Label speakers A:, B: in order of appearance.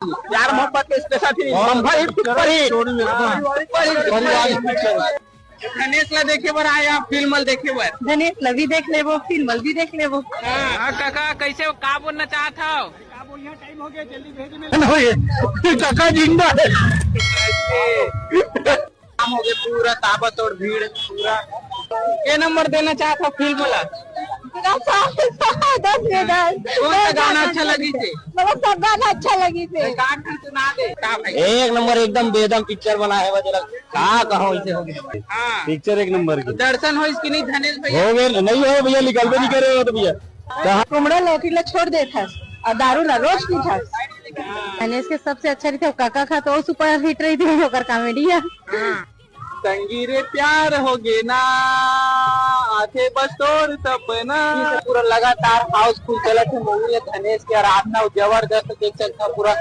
A: प्यार मोहब्बत के इसके साथ ही बम्पर हिट सुपर हिट
B: धनेश ला देखे बर आए आप फिल्म देखे बर
C: धनेश ला भी देख लेबो फिल्म भी देख लेबो।
B: हाँ काका कैसे का बोलना चाहत हो?
A: टाइम हो गया, जल्दी भेज काका जिंदा है।
B: काम हो गया पूरा ताबड़तोड़ भीड़ पूरा। के नंबर देना चाहत हो फिल्म ला?
C: 10 में 10।
B: कौन सा गाना अच्छा लगी थे?
C: मतलब सब गाना अच्छा लगी थे।
B: गान सुना दे का भाई।
A: एक नंबर एकदम बेदम पिक्चर बना है वजह कहा कहो इसे हो गया।
B: हाँ
A: पिक्चर एक नंबर की
B: दर्शन हो इसकी नहीं धनेश भैया?
A: हो गए नहीं हो भैया, निकल भी नहीं करे हो तो भैया कहा
C: कुमड़ा लौकी ला छोड़ दे था और दारू ला रोज पी था। धनेश के सबसे अच्छा रही था काका खा तो सुपर हिट रही थी होकर कॉमेडी है।
B: संगीरे प्यार हो गे ना आथे बस तोर सपना।
A: पूरा लगातार हाउसफुल चला थे मूवी है धनेश की आराधना जबरदस्त देख सकते हैं पूरा